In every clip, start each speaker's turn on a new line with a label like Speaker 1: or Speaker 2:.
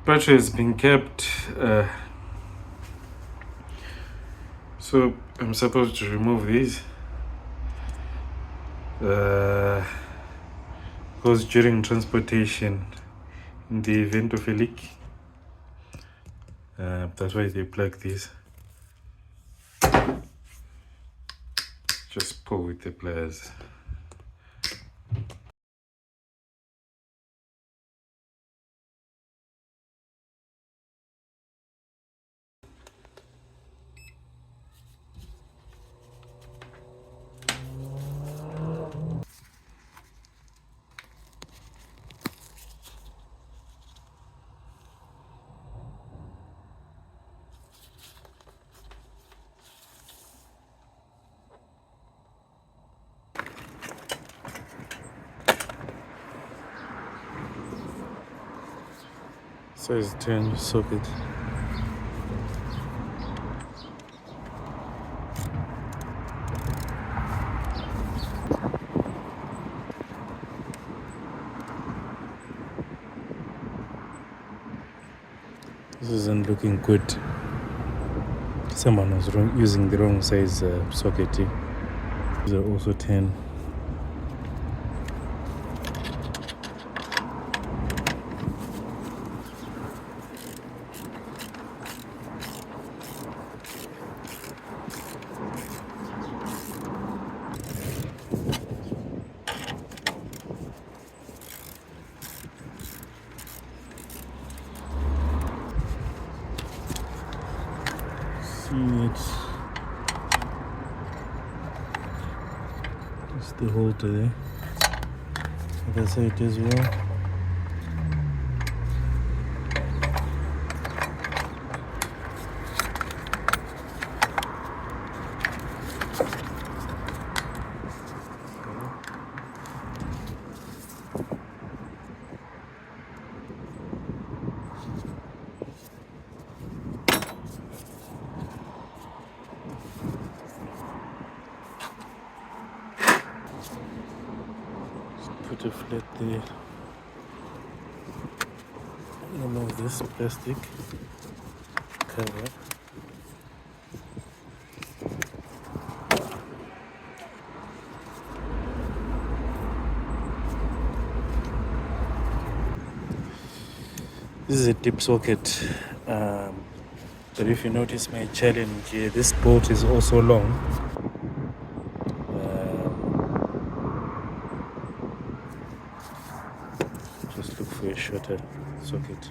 Speaker 1: battery has been kept. So I'm supposed to remove these because during transportation, in the event of a leak, that's why they plug these. Just pull with the pliers. Size 10 socket. This isn't looking good. Someone was using the wrong size socket. These are also 10. It's the holder there. Other side as well. Put a flat there. Remove this plastic cover. This is a tip socket, but if you notice my challenge here, this bolt is also long. Just look for a shorter socket.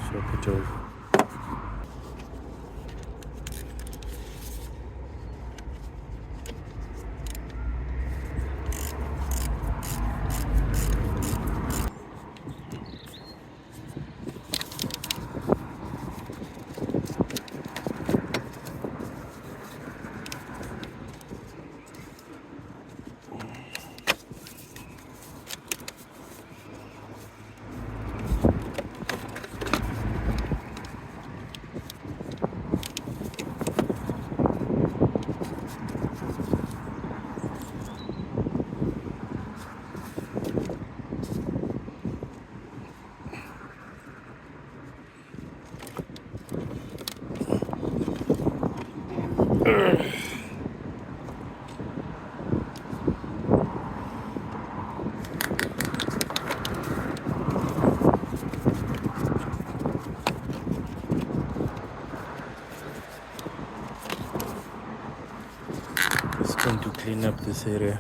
Speaker 1: Swap it over. Just going to clean up this area.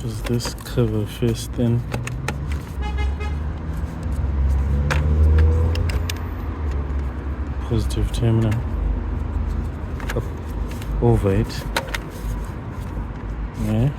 Speaker 1: choose this cover first, then positive terminal up over it. Yeah.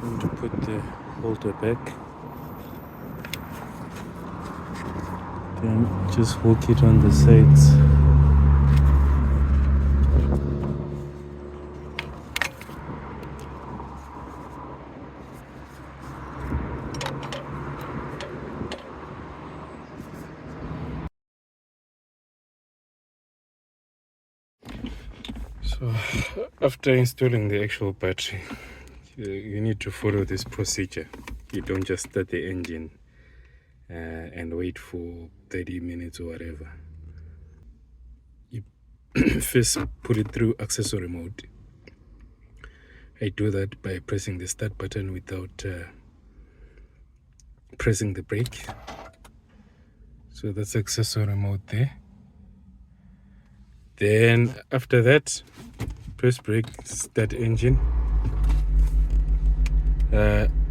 Speaker 1: I'm going to put the holder back, then just hook it on the sides. So after installing the actual battery, you need to follow this procedure. You don't just start the engine and wait for 30 minutes or whatever. You first put it through accessory mode. I do that by pressing the start button without pressing the brake. So that's accessory mode there. Then after that, press brake, start engine.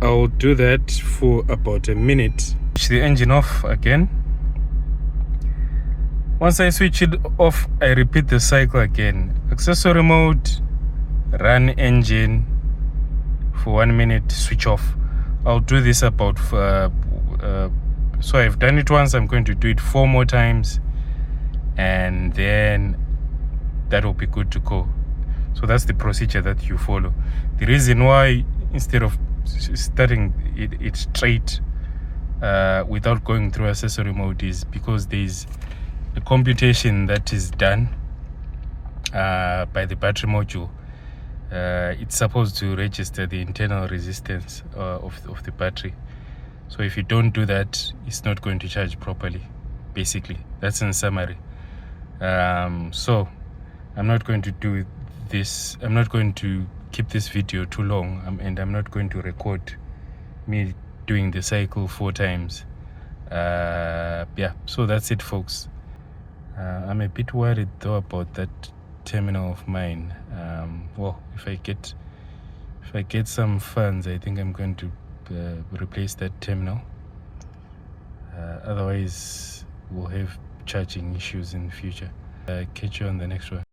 Speaker 1: I'll do that for about a minute. Switch the engine off again. Once I switch it off, I repeat the cycle again. Accessory mode, run engine for 1 minute, switch off. I'll do this about so I've done it once. I'm going to do it 4 more times, and then that will be good to go. So that's the procedure that you follow. The reason why, instead of starting it straight without going through accessory mode, is because there's a computation that is done by the battery module. It's supposed to register the internal resistance of the battery. So if you don't do that, it's not going to charge properly. Basically, that's in summary. So I'm not going to do this. I'm not going to keep this video too long, and I'm not going to record me doing the cycle 4 times. Yeah, so that's it, folks. I'm a bit worried though about that terminal of mine. Well, if I get some funds, I think I'm going to replace that terminal. Otherwise we'll have charging issues in the future. Catch you on the next one.